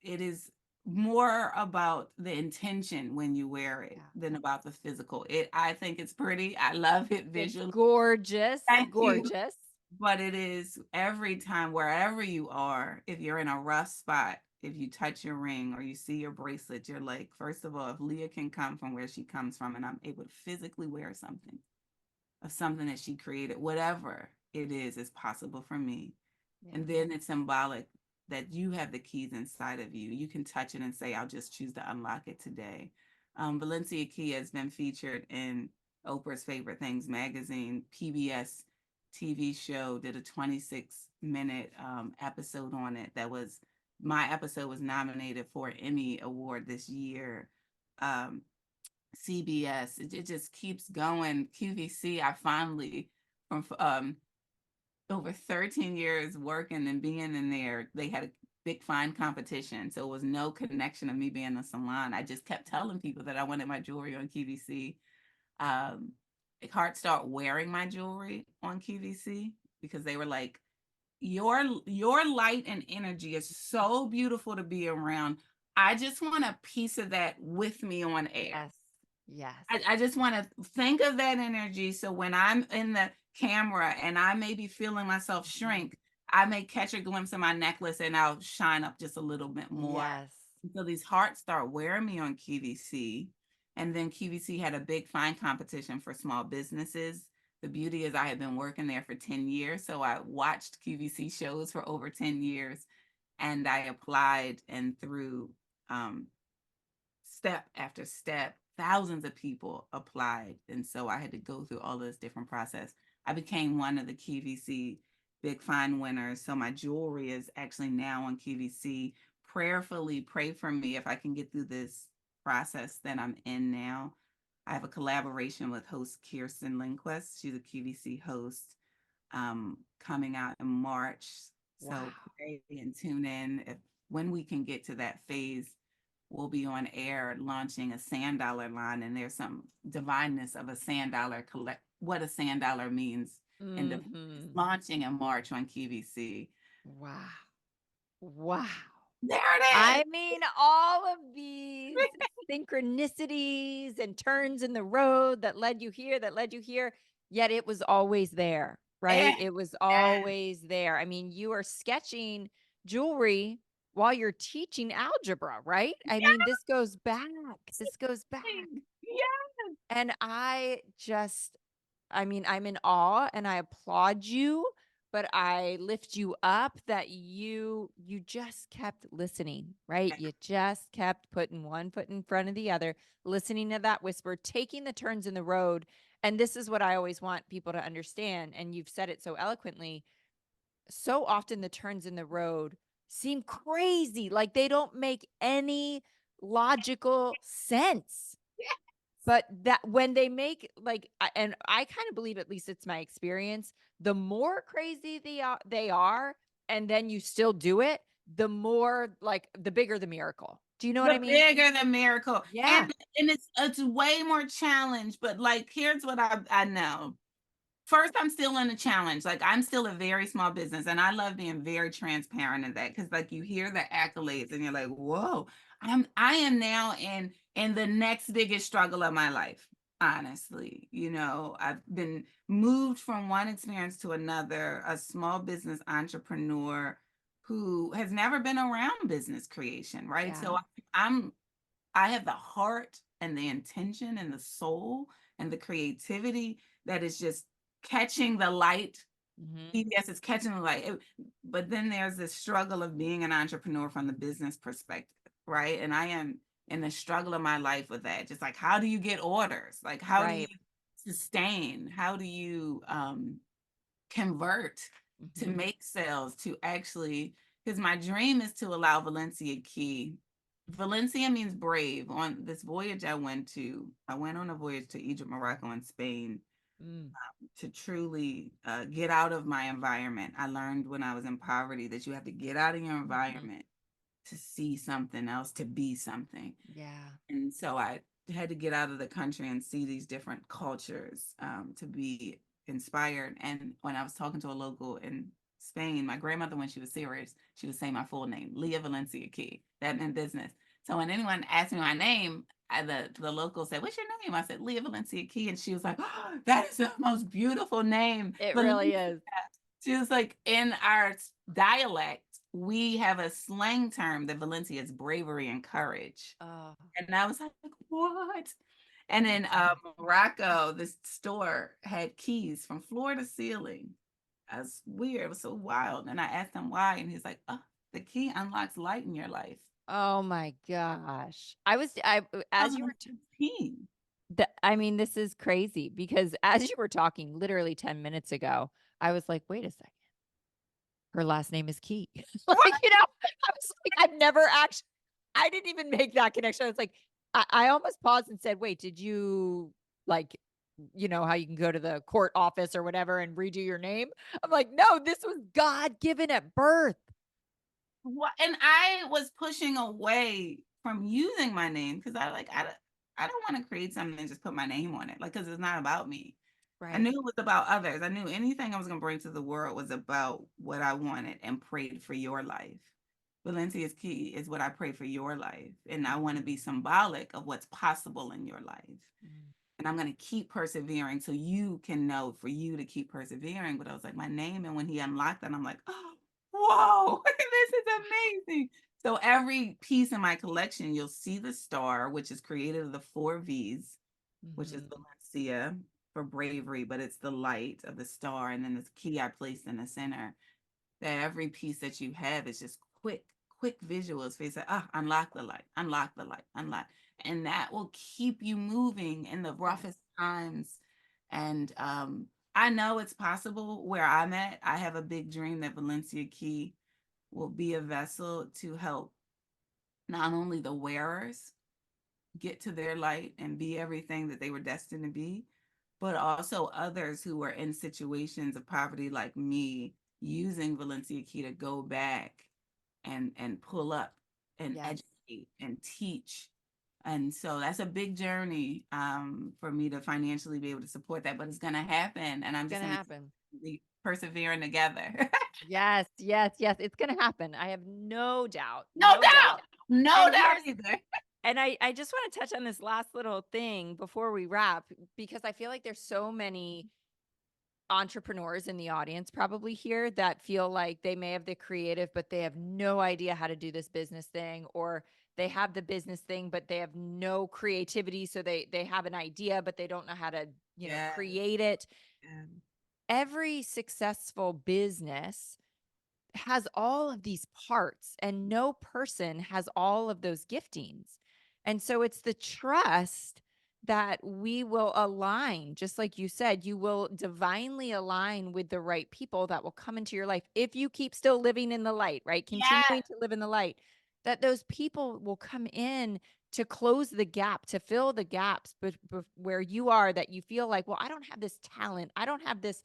S2: it is more about the intention when you wear it than about the physical. I think it's pretty. I love it
S1: It's
S2: visually.
S1: gorgeous.
S2: Thank you.
S1: Gorgeous.
S2: But it is every time, wherever you are, if you're in a rough spot, if you touch your ring or you see your bracelet, you're like, first of all, if Lia can come from where she comes from and I'm able to physically wear something of something that she created, whatever it is possible for me.
S1: Yeah.
S2: And then it's symbolic that you have the keys inside of you. You can touch it and say, I'll just choose to unlock it today. Valencia Key has been featured in Oprah's Favorite Things magazine. PBS TV show did a 26-minute episode on it. My episode was nominated for an Emmy Award this year. CBS, it just keeps going. QVC, I finally, from over 13 years working and being in there, they had a big fine competition. So it was no connection of me being in a salon. I just kept telling people that I wanted my jewelry on QVC. Heart start wearing my jewelry on QVC because they were like, your light and energy is so beautiful to be around. I just want a piece of that with me on air.
S1: Yes.
S2: I just want to think of that energy. So when I'm in the camera and I may be feeling myself shrink, I may catch a glimpse of my necklace and I'll shine up just a little bit more.
S1: Yes.
S2: So these hearts start wearing me on QVC. And then QVC had a big fine competition for small businesses. The beauty is I had been working there for 10 years. So I watched QVC shows for over 10 years. And I applied, and through step after step, thousands of people applied. And so I had to go through all this different process. I became one of the QVC big fine winners. So my jewelry is actually now on QVC. Prayerfully pray for me if I can get through this process that I'm in now. I have a collaboration with host Kirsten Lindquist. She's a QVC host, coming out in March.
S1: Wow.
S2: So pray and tune in. When we can get to that phase, we'll be on air launching a sand dollar line, and there's some divineness of a sand dollar what a sand dollar means, and launching in March on QVC.
S1: Wow. Wow.
S2: There it is.
S1: I mean, all of these synchronicities and turns in the road that led you here, yet it was always there, right? It was always there. I mean, you are sketching jewelry while you're teaching algebra, right? I mean, this goes back.
S2: Yeah.
S1: And I mean, I'm in awe and I applaud you, but I lift you up that you just kept listening, right? You just kept putting one foot in front of the other, listening to that whisper, taking the turns in the road. And this is what I always want people to understand. And you've said it so eloquently. So often the turns in the road seem crazy, like they don't make any logical sense. But that when they make and I kind of believe, at least it's my experience, the more crazy they are, and then you still do it, the more the bigger the miracle. Do you know what I mean?
S2: The bigger the miracle.
S1: Yeah.
S2: And it's way more challenge, but here's what I know. First, I'm still in a challenge. I'm still a very small business, and I love being very transparent in that, because you hear the accolades and you're like, whoa, I am now in the next biggest struggle of my life. Honestly, I've been moved from one experience to another, a small business entrepreneur who has never been around business creation, right?
S1: Yeah.
S2: So I have the heart and the intention and the soul and the creativity that is just catching the light. Yes, it's catching the light. But then there's this struggle of being an entrepreneur from the business perspective, right? And I am in the struggle of my life with that. Just how do you get orders? How do you sustain? How do you convert to make sales, to actually, because my dream is to allow Valencia Key. Valencia means brave. On this voyage I went on a voyage to Egypt, Morocco, and Spain, to truly get out of my environment. I learned when I was in poverty that you have to get out of your environment to see something else, to be something.
S1: Yeah.
S2: And so I had to get out of the country and see these different cultures, to be inspired. And when I was talking to a local in Spain, my grandmother, when she was serious, she would say my full name, Lia Valencia Key. That meant business. So when anyone asked me my name, the local said, "What's your name?" I said, "Lia Valencia Key." And she was like, "Oh, that is the most beautiful name."
S1: It really is.
S2: She was like, in our dialect, we have a slang term that Valencia is bravery and courage.
S1: Oh.
S2: And I was like, what? And in Morocco, this store had keys from floor to ceiling. That's weird. It was so wild. And I asked him why. And he's like, oh, the key unlocks light in your life.
S1: Oh my gosh. As you were I mean, this is crazy, because as you were talking literally 10 minutes ago, I was like, wait a second. Her last name is Key. I was like, I didn't even make that connection. I was like, I almost paused and said, wait, did you how you can go to the court office or whatever and redo your name? I'm like, no, this was God given at birth.
S2: And I was pushing away from using my name, because I don't want to create something and just put my name on it, because it's not about me. Right. I knew it was about others. I knew anything I was going to bring to the world was about what I wanted, and prayed for your life. Valencia's Key is what I pray for your life. And I want to be symbolic of what's possible in your life. And I'm going to keep persevering so you can know, for you to keep persevering. But I was like, my name. And when he unlocked that, I'm like, oh, whoa, this is amazing. So every piece in my collection, you'll see the star, which is created of the 4 V's, which is Valencia for bravery, but it's the light of the star. And then this key I placed in the center. That every piece that you have is just quick visuals. So you say, unlock the light, unlock the light, unlock. And that will keep you moving in the roughest times. And I know it's possible where I'm at. I have a big dream that Valencia Key will be a vessel to help not only the wearers get to their light and be everything that they were destined to be, but also others who are in situations of poverty like me, using Valencia Key to go back and pull up and
S1: Yes.
S2: educate and teach. And so that's a big journey for me to financially be able to support that, but it's going to happen. And I'm
S1: It's
S2: just
S1: gonna
S2: going to
S1: happen.
S2: keep persevering together.
S1: Yes, yes, yes. It's gonna happen. I have no doubt.
S2: No
S1: No
S2: doubt.
S1: doubt.
S2: No
S1: And
S2: doubt
S1: here's
S2: either.
S1: and I just want to touch on this last little thing before we wrap, because I feel like there's so many entrepreneurs in the audience probably here that feel like they may have the creative, but they have no idea how to do this business thing, or they have the business thing, but they have no creativity. So they have an idea, but they don't know how to,
S2: Yes.
S1: create it.
S2: Yes.
S1: Every successful business has all of these parts, and no person has all of those giftings. And so it's the trust that we will align, just like you said, you will divinely align with the right people that will come into your life if you keep still living in the light, right?
S2: Yes.
S1: Continuing to live in the light, that those people will come in to close the gap, to fill the gaps, but where you are, that you feel like, well, I don't have this talent, I don't have this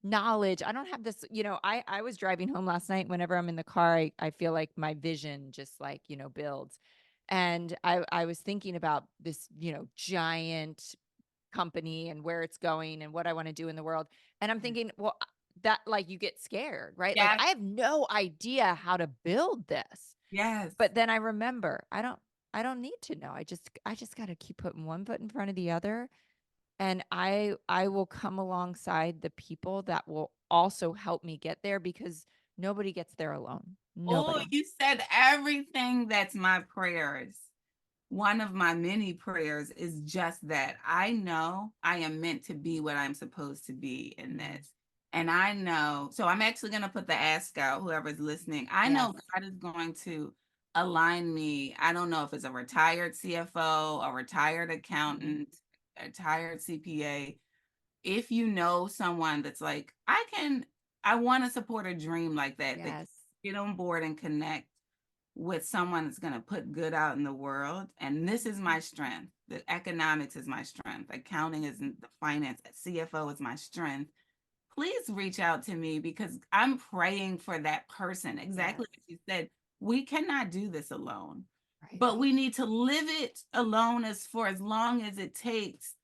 S1: knowledge, I don't have this, I was driving home last night. Whenever I'm in the car, I feel like my vision just like, builds. And I was thinking about this, giant company and where it's going and what I want to do in the world. And I'm thinking, well, that, like, you get scared, right? Like,
S2: Yes.
S1: I have no idea how to build this.
S2: Yes.
S1: But then I remember, I don't need to know. I just got to keep putting one foot in front of the other, and I will come alongside the people that will also help me get there, because nobody gets there alone.
S2: Oh,
S1: Nobody.
S2: you said everything that's my prayers. One of my many prayers is just that I know I am meant to be what I'm supposed to be in this. And I know, so I'm actually going to put the ask out, whoever's listening. I
S1: Yes.
S2: know God is going to align me. I don't know if it's a retired CFO, a retired accountant, a retired CPA. If you know someone that's like, I want to support a dream like that, that
S1: Yes.
S2: get on board and connect with someone that's going to put good out in the world. And this is my strength. The economics is my strength. Accounting isn't the finance. CFO is my strength. Please reach out to me, because I'm praying for that person. Exactly
S1: Yes.
S2: what you said. We cannot do this alone,
S1: Right.
S2: but we need to live it alone for as long as it takes,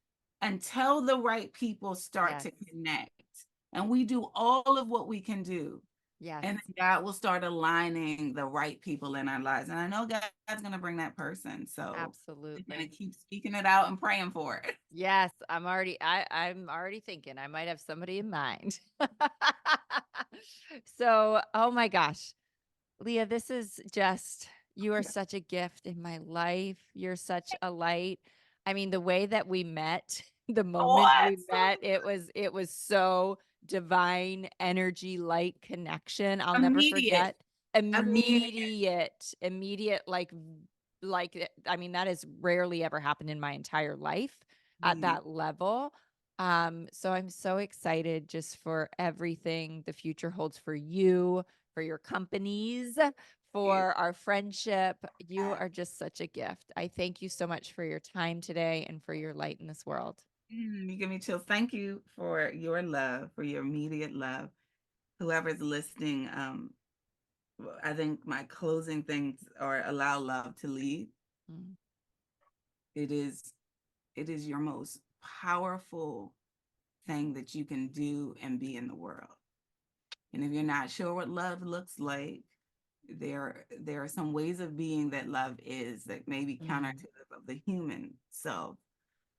S2: until the right people start
S1: Yes.
S2: to connect. And we do all of what we can do,
S1: Yes.
S2: and God will start aligning the right people in our lives. And I know God's going to bring that person. So I'm going to
S1: Absolutely.
S2: keep speaking it out and praying for it.
S1: Yes, I'm already thinking I might have somebody in mind. So, oh my gosh. Leah, this is just, you are such a gift in my life. You're such a light. I mean, the way that we met, the moment
S2: What?
S1: we met, it was so divine energy, light connection. I'll never
S2: Immediate.
S1: forget.
S2: Immediate.
S1: Immediate, I mean, that has rarely ever happened in my entire life at
S2: Immediate.
S1: that level. So I'm so excited just for everything the future holds for you, for your companies, for our friendship. You are just such a gift. I thank you so much for your time today and for your light in this world.
S2: You give me chills. Thank you for your love, for your immediate love. Whoever's listening, I think my closing things are allow love to lead.
S1: Mm.
S2: It is, it is your most powerful thing that you can do and be in the world. And if you're not sure what love looks like, there are some ways of being that love is that may be counterintuitive of the human self.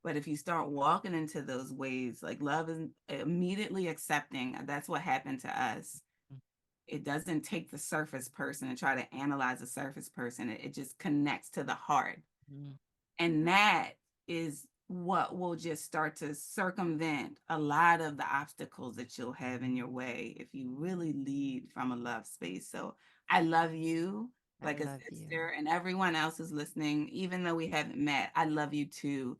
S2: But if you start walking into those ways, like love is immediately accepting. That's what happened to us. It doesn't take the surface person and try to analyze the surface person. It just connects to the heart.
S1: Mm.
S2: And that is what will just start to circumvent a lot of the obstacles that you'll have in your way if you really lead from a love space. So I love you
S1: I
S2: like a
S1: love you.
S2: sister, and everyone else is listening, even though we haven't met, I love you too.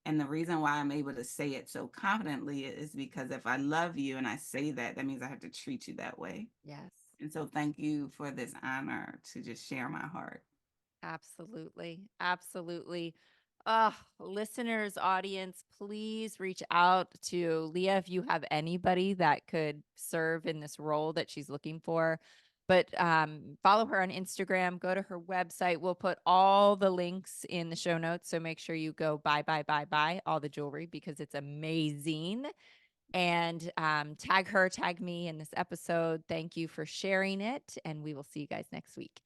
S2: And the reason why I'm able to say it so confidently is because if I love you and I say that, that means I have to treat you that way.
S1: Yes.
S2: And so thank you for this honor to just share my heart.
S1: Absolutely. Absolutely. Listeners, audience, please reach out to Leah if you have anybody that could serve in this role that she's looking for. But follow her on Instagram, go to her website. We'll put all the links in the show notes. So make sure you go buy all the jewelry because it's amazing. And tag her, tag me in this episode. Thank you for sharing it. And we will see you guys next week.